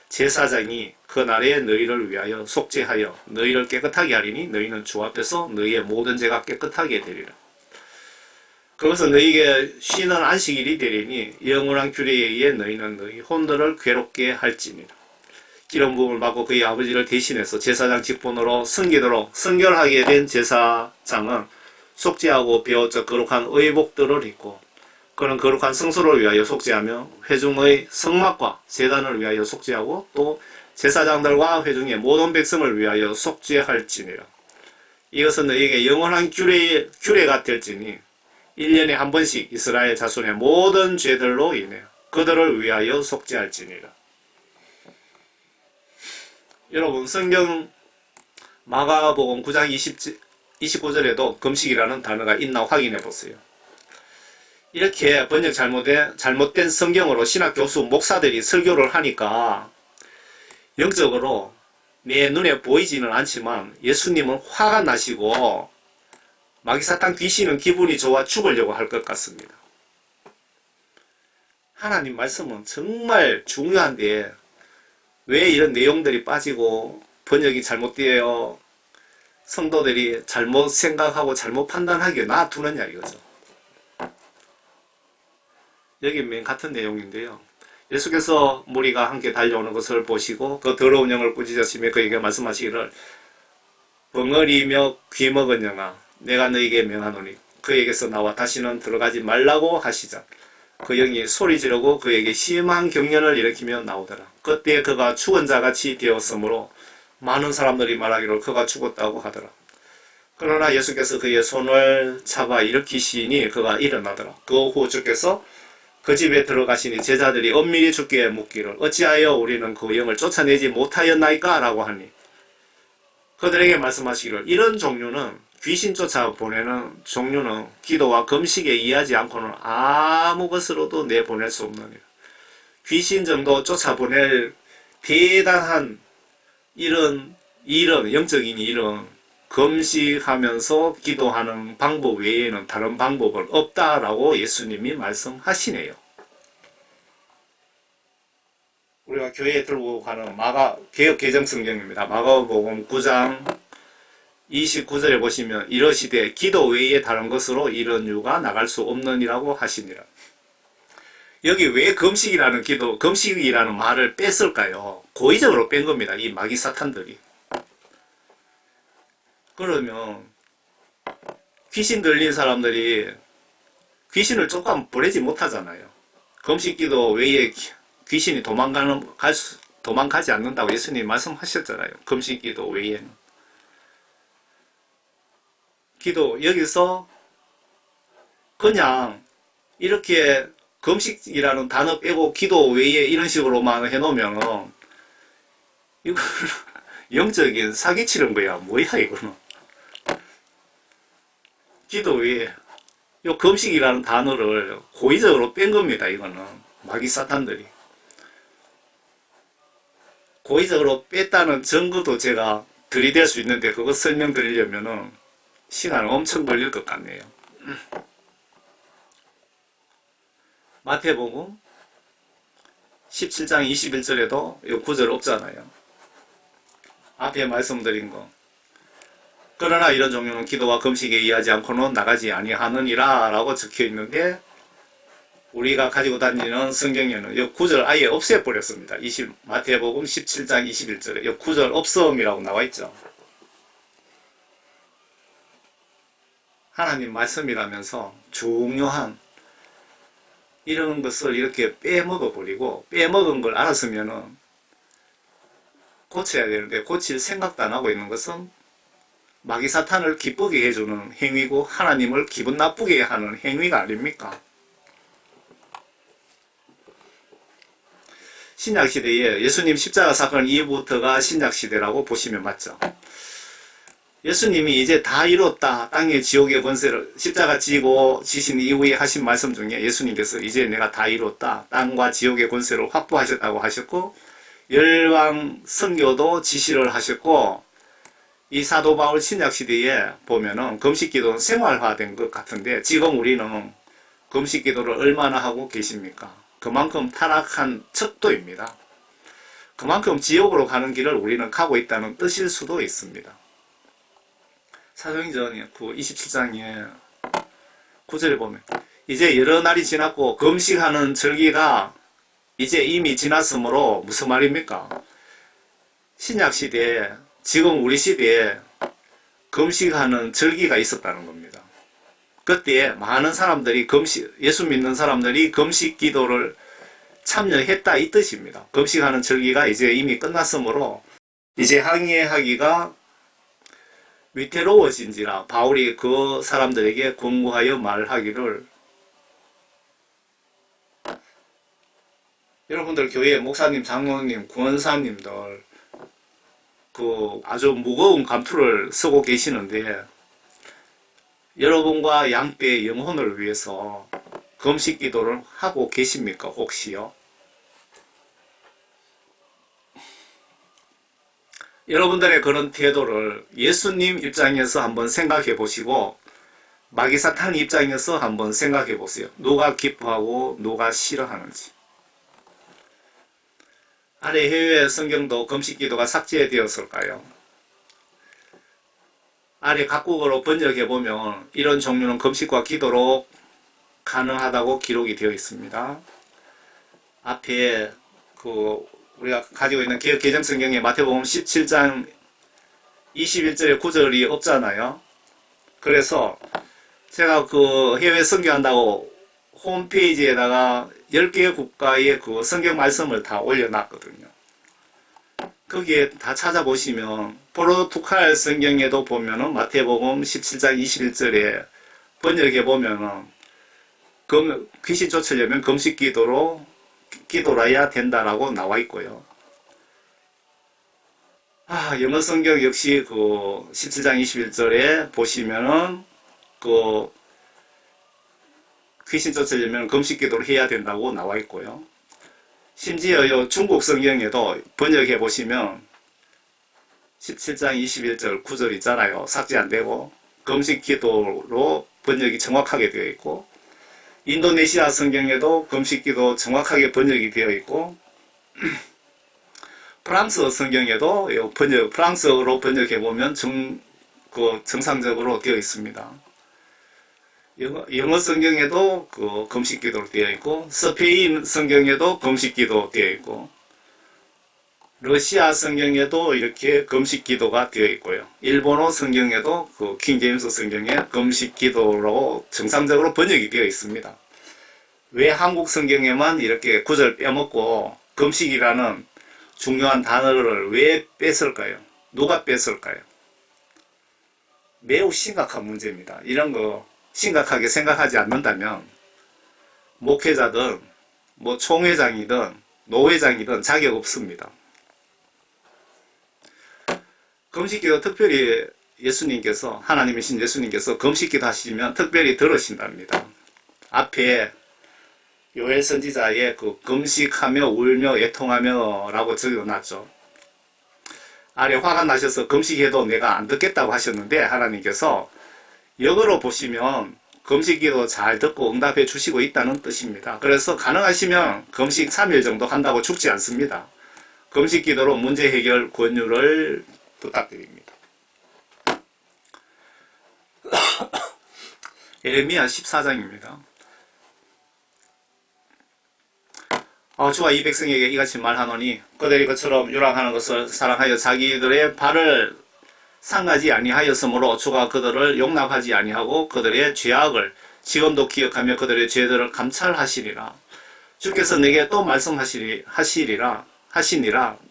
제사장이 그날에 너희를 위하여 속죄하여 너희를 깨끗하게 하리니 너희는 주 앞에서 너희의 모든 죄가 깨끗하게 되리라. 그것은 너희에게 쉬는 안식일이 되리니 영원한 규례에 의해 너희는 너희 혼들을 괴롭게 할지니라. 기름 부음을 받고 그의 아버지를 대신해서 제사장 직분으로 섬기도록 성결하게 된 제사장은 속죄하고 비어져 거룩한 의복들을 입고 그는 거룩한 성소를 위하여 속죄하며 회중의 성막과 제단을 위하여 속죄하고 또 제사장들과 회중의 모든 백성을 위하여 속죄할지니라. 이것은 너희에게 영원한 규례가 될지니 1년에 한 번씩 이스라엘 자손의 모든 죄들로 인해 그들을 위하여 속죄할지니라. 여러분 성경 마가복음 9장 29절에도 금식이라는 단어가 있나 확인해 보세요. 이렇게 번역 잘못된 성경으로 신학교수 목사들이 설교를 하니까 영적으로 내 눈에 보이지는 않지만 예수님은 화가 나시고 마귀사탄 귀신은 기분이 좋아 죽으려고 할 것 같습니다. 하나님 말씀은 정말 중요한데 왜 이런 내용들이 빠지고 번역이 잘못되어 성도들이 잘못 생각하고 잘못 판단하게 놔두느냐 이거죠. 여기 맨 같은 내용인데요. 예수께서 무리가 함께 달려오는 것을 보시고 그 더러운 영을 꾸짖으시며 그에게 말씀하시기를 벙어리며 귀먹은 영아 내가 너에게 명하노니 그에게서 나와 다시는 들어가지 말라고 하시자 그 영이 소리 지르고 그에게 심한 경련을 일으키며 나오더라. 그때 그가 죽은 자같이 되었으므로 많은 사람들이 말하기를 그가 죽었다고 하더라. 그러나 예수께서 그의 손을 잡아 일으키시니 그가 일어나더라. 그 후 주께서 그 집에 들어가시니 제자들이 엄밀히 주께 묻기를 어찌하여 우리는 그 영을 쫓아내지 못하였나이까? 라고 하니 그들에게 말씀하시기를 이런 종류는 귀신 쫓아보내는 종류는 기도와 금식에 이하지 않고는 아무 것으로도 내보낼 수 없느니라. 귀신 정도 쫓아보낼 대단한 이런 영적인 일은 금식하면서 기도하는 방법 외에는 다른 방법은 없다라고 예수님이 말씀하시네요. 우리가 교회에 들고 가는 개역 개정 성경입니다. 마가복음 9장 29절에 보시면 이러시되 기도 외에 다른 것으로 이런 유가 나갈 수 없느니라고 하시니라. 여기 왜 금식이라는 말을 뺐을까요? 고의적으로 뺀 겁니다. 이 마귀 사탄들이. 그러면 귀신 들린 사람들이 귀신을 쫓아 보내지 못하잖아요. 금식기도 외에 귀신이 도망가지 않는다고 예수님이 말씀하셨잖아요. 금식기도 외에는. 여기서 그냥 이렇게 금식이라는 단어 빼고 기도 외에 이런 식으로만 해놓으면 이거 영적인 사기치는 거야. 뭐야 이거는. 기도 외에 요 금식이라는 단어를 고의적으로 뺀 겁니다. 이거는 마귀 사탄들이. 고의적으로 뺐다는 증거도 제가 들이댈 수 있는데 그거 설명드리려면은 시간 엄청 걸릴 것 같네요. 마태복음 17장 21절에도 이 구절 없잖아요. 앞에 말씀드린 거. 그러나 이런 종류는 기도와 금식에 의하지 않고는 나가지 아니하느니라 라고 적혀 있는데 우리가 가지고 다니는 성경에는 이 구절 아예 없애버렸습니다. 마태복음 17장 21절에 이 구절 없음이라고 나와 있죠. 하나님 말씀이라면서 중요한 이런 것을 이렇게 빼먹어버리고 빼먹은 걸 알았으면은 고쳐야 되는데 고칠 생각도 안 하고 있는 것은 마귀 사탄을 기쁘게 해주는 행위고 하나님을 기분 나쁘게 하는 행위가 아닙니까? 신약시대에 예수님 십자가 사건 이후부터가 신약시대라고 보시면 맞죠? 예수님이 이제 다 이뤘다. 땅의 지옥의 권세를 십자가 지고 지신 이후에 하신 말씀 중에 예수님께서 이제 내가 다 이뤘다. 땅과 지옥의 권세를 확보하셨다고 하셨고 열왕 선교도 지시를 하셨고 이 사도 바울 신약시대에 보면은 금식기도는 생활화된 것 같은데 지금 우리는 금식기도를 얼마나 하고 계십니까? 그만큼 타락한 척도입니다. 그만큼 지옥으로 가는 길을 우리는 가고 있다는 뜻일 수도 있습니다. 사도행전 27장에 9절에 보면 이제 여러 날이 지났고 금식하는 절기가 이제 이미 지났으므로 무슨 말입니까? 신약시대에 지금 우리 시대에 금식하는 절기가 있었다는 겁니다. 그때 많은 사람들이 예수 믿는 사람들이 금식 기도를 참여했다 이 뜻입니다. 금식하는 절기가 이제 이미 끝났으므로 이제 항해하기가 위태로워진지라 바울이 그 사람들에게 권고하여 말하기를 여러분들 교회 목사님, 장로님, 권사님들 아주 무거운 감투를 쓰고 계시는데 여러분과 양떼의 영혼을 위해서 금식 기도를 하고 계십니까? 혹시요? 여러분들의 그런 태도를 예수님 입장에서 한번 생각해 보시고 마귀 사탄 입장에서 한번 생각해 보세요. 누가 기뻐하고 누가 싫어하는지. 아래 해외 성경도 금식 기도가 삭제되었을까요? 아래 각국어로 번역해 보면 이런 종류는 금식과 기도로 가능하다고 기록이 되어 있습니다. 앞에 우리가 가지고 있는 개역 개정 성경에 마태복음 17장 21절에 9절이 없잖아요. 그래서 제가 해외 선교한다고 홈페이지에다가 10개 국가의 성경 말씀을 다 올려놨거든요. 거기에 다 찾아보시면 포르투갈 성경에도 보면은 마태복음 17장 21절에 번역해 보면은 귀신 쫓으려면 금식 기도라야 된다라고 나와 있고요. 영어 성경 역시 17장 21절에 보시면은 귀신 쫓으려면 금식 기도를 해야 된다고 나와 있고요. 심지어 중국 성경에도 번역해 보시면 17장 21절 9절 있잖아요. 삭제 안 되고 금식 기도로 번역이 정확하게 되어 있고, 인도네시아 성경에도 금식 기도 정확하게 번역이 되어 있고, 프랑스 성경에도 프랑스어로 번역해 보면 정상적으로 되어 있습니다. 영어 성경에도 금식 기도로 되어 있고, 스페인 성경에도 금식 기도 되어 있고, 러시아 성경에도 이렇게 금식 기도가 되어 있고요. 일본어 성경에도 킹제임스 성경에 금식 기도로 정상적으로 번역이 되어 있습니다. 왜 한국 성경에만 이렇게 구절 빼먹고 금식이라는 중요한 단어를 왜 뺐을까요? 누가 뺐을까요? 매우 심각한 문제입니다. 이런 거 심각하게 생각하지 않는다면 목회자든 총회장이든 노회장이든 자격 없습니다. 금식기도 특별히 하나님이신 예수님께서 금식기도 하시면 특별히 들으신답니다. 앞에 요엘 선지자의 금식하며 울며 애통하며 라고 적어놨죠. 아래 화가 나셔서 금식해도 내가 안 듣겠다고 하셨는데, 하나님께서 역으로 보시면 금식기도 잘 듣고 응답해 주시고 있다는 뜻입니다. 그래서 가능하시면 금식 3일 정도 한다고 죽지 않습니다. 금식기도로 문제 해결 권유를 부탁드립니다. 예레미야 14장입니다. 주와 이 백성에게 이같이 말하노니 그들이 그처럼 유랑하는 것을 사랑하여 자기들의 발을 상하지 아니하였으므로 주가 그들을 용납하지 아니하고 그들의 죄악을 지금도 기억하며 그들의 죄들을 감찰하시리라. 주께서 내게 또 말씀하시니라.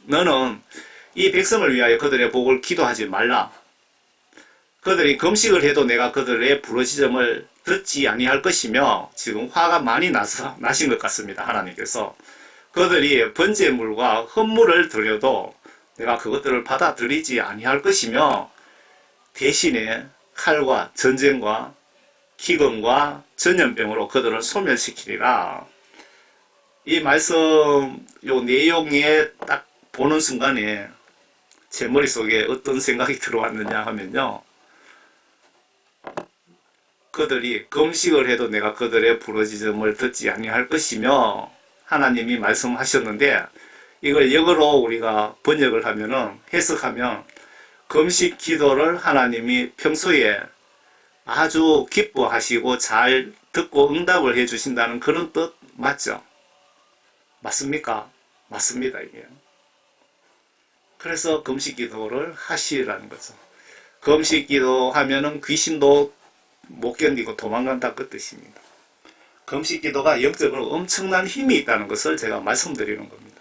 너는 이 백성을 위하여 그들의 복을 기도하지 말라. 그들이 금식을 해도 내가 그들의 부르짖음을 듣지 아니할 것이며, 지금 화가 많이 나신 것 같습니다. 하나님께서 그들이 번제물과 헌물을 드려도 내가 그것들을 받아들이지 아니할 것이며, 대신에 칼과 전쟁과 기근과 전염병으로 그들을 소멸시키리라. 이 말씀 내용에 딱 보는 순간에 제 머릿속에 어떤 생각이 들어왔느냐 하면요, 그들이 금식을 해도 내가 그들의 부르짖음을 듣지 아니할 것이며 하나님이 말씀하셨는데, 이걸 역으로 우리가 번역을 하면은, 해석하면 금식 기도를 하나님이 평소에 아주 기뻐하시고 잘 듣고 응답을 해주신다는 그런 뜻 맞죠? 맞습니까? 맞습니다, 이게. 그래서 금식 기도를 하시라는 거죠. 금식 기도 하면은 귀신도 못 견디고 도망간다, 그 뜻입니다. 금식 기도가 영적으로 엄청난 힘이 있다는 것을 제가 말씀드리는 겁니다.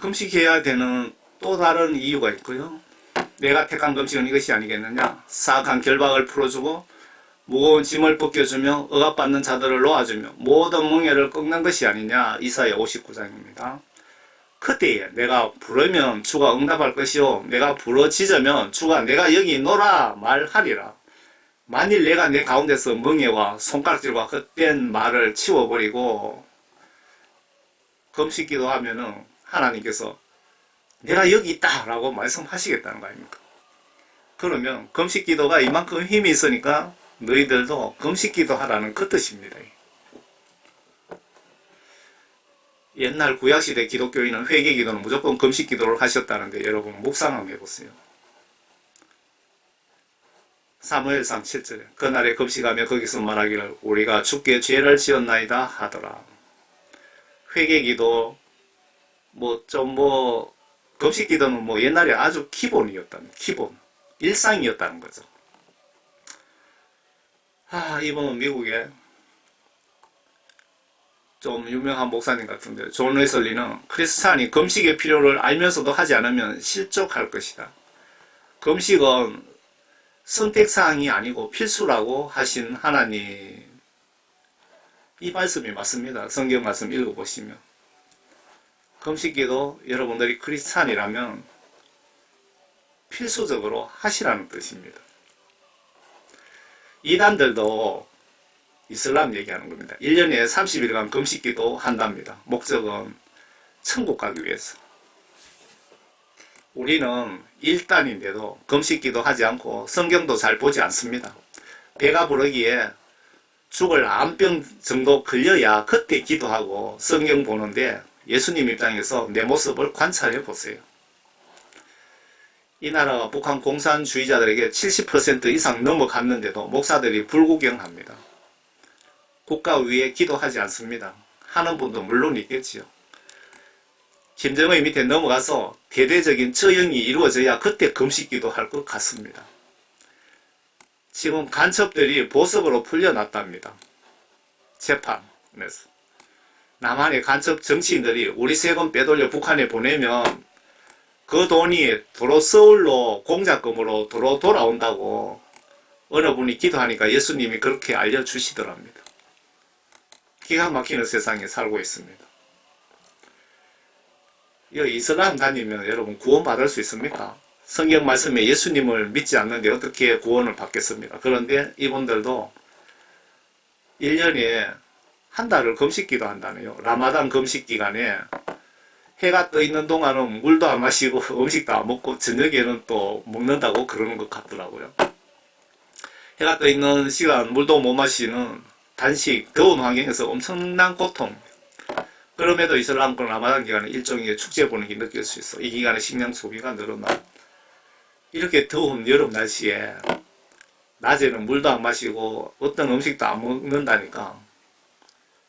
금식해야 되는 또 다른 이유가 있고요. 내가 택한 금식은 이것이 아니겠느냐. 사악한 결박을 풀어주고 무거운 짐을 벗겨주며 억압받는 자들을 놓아주며 모든 멍에를 꺾는 것이 아니냐. 이사야 59장입니다. 그때에 내가 부르면 주가 응답할 것이요, 내가 부르짖으면 주가 내가 여기 있노라 말하리라. 만일 내가 내 가운데서 멍에와 손가락질과 헛된 말을 치워버리고 금식 기도하면은 하나님께서 내가 여기 있다 라고 말씀하시겠다는 거 아닙니까? 그러면 금식 기도가 이만큼 힘이 있으니까 너희들도 금식 기도 하라는 그 뜻입니다. 옛날 구약시대 기독교인은 회개기도는 무조건 금식기도를 하셨다는데 여러분 묵상 한번 해보세요. 사무엘상 7절에 그날에 금식하며 거기서 말하기를 우리가 주께 죄를 지었나이다 하더라. 회개기도 금식기도는 옛날에 아주 기본이었다는 기본 일상이었다는 거죠. 이분은 미국에 좀 유명한 목사님 같은데 존 웨슬리는 크리스찬이 금식의 필요를 알면서도 하지 않으면 실족할 것이다. 금식은 선택사항이 아니고 필수라고 하신 하나님, 이 말씀이 맞습니다. 성경 말씀 읽어보시면 금식기도 여러분들이 크리스찬이라면 필수적으로 하시라는 뜻입니다. 이단들도 이슬람 얘기하는 겁니다. 1년에 30일간 금식기도 한답니다. 목적은 천국 가기 위해서. 우리는 일단인데도 금식기도 하지 않고 성경도 잘 보지 않습니다. 배가 부르기에 죽을 암병 정도 걸려야 그때 기도하고 성경 보는데 예수님 입장에서 내 모습을 관찰해 보세요. 이 나라가 북한 공산주의자들에게 70% 이상 넘어갔는데도 목사들이 불구경합니다. 국가 위에 기도하지 않습니다. 하는 분도 물론 있겠지요. 김정의 밑에 넘어가서 대대적인 처형이 이루어져야 그때 금식기도 할 것 같습니다. 지금 간첩들이 보석으로 풀려났답니다. 재판에서. 남한의 간첩 정치인들이 우리 세금 빼돌려 북한에 보내면 그 돈이 도로 서울로 공작금으로 도로 돌아온다고 어느 분이 기도하니까 예수님이 그렇게 알려주시더랍니다. 기가 막히는 세상에 살고 있습니다. 이슬람 다니면 여러분 구원 받을 수 있습니까? 성경 말씀에 예수님을 믿지 않는데 어떻게 구원을 받겠습니까? 그런데 이분들도 1년에 한 달을 금식기도 한다네요. 라마단 금식기간에 해가 떠 있는 동안은 물도 안 마시고 음식도 안 먹고 저녁에는 또 먹는다고 그러는 것 같더라고요. 해가 떠 있는 시간 물도 못 마시는 단식, 더운 환경에서 엄청난 고통. 그럼에도 이슬람권 라마단 기간에 일종의 축제 분위기 느낄 수 있어. 이 기간에 식량 소비가 늘어나. 이렇게 더운 여름 날씨에 낮에는 물도 안 마시고 어떤 음식도 안 먹는다니까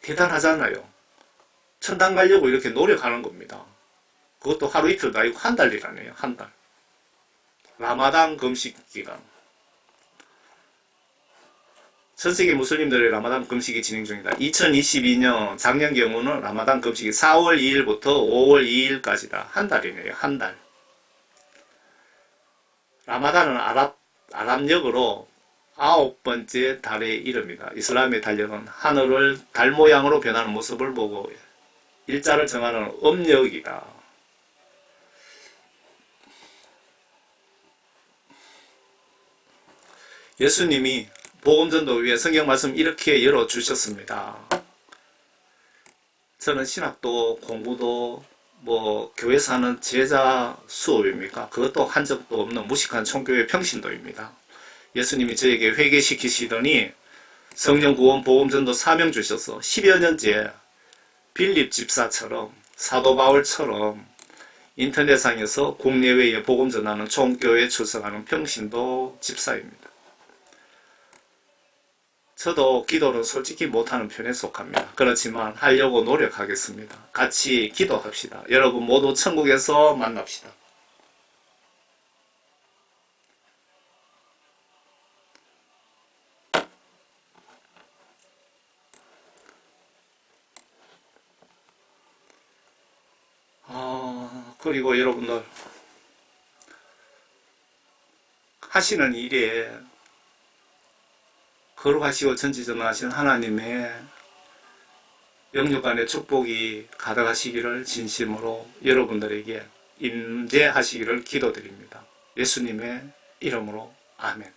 대단하잖아요. 천당 가려고 이렇게 노력하는 겁니다. 그것도 하루 이틀도 아니고 한 달이라네요. 한 달. 라마단 금식 기간. 전세계 무슬림들의 라마단 금식이 진행 중이다. 2022년 작년 경우는 라마단 금식이 4월 2일부터 5월 2일까지다. 한 달이네요. 한 달. 라마단은 아랍역으로 9번째 달의 이름이다. 이슬람의 달력은 하늘을 달 모양으로 변하는 모습을 보고 일자를 정하는 음력이다. 예수님이 복음전도 위에 성경 말씀 이렇게 열어주셨습니다. 저는 신학도 공부도 교회에서 하는 제자 수업입니까? 그것도 한 적도 없는 무식한 총교회 평신도입니다. 예수님이 저에게 회개시키시더니 성령 구원 복음전도 사명 주셔서 10여 년째 빌립 집사처럼 사도 바울처럼 인터넷상에서 국내외에 복음 전하는 총교회에 출석하는 평신도 집사입니다. 저도 기도는 솔직히 못하는 편에 속합니다. 그렇지만 하려고 노력하겠습니다. 같이 기도합시다. 여러분 모두 천국에서 만납시다. 그리고 여러분들 하시는 일에 거룩하시고 전지전능하신 하나님의 영육간의 축복이 가득하시기를 진심으로 여러분들에게 임재하시기를 기도드립니다. 예수님의 이름으로 아멘.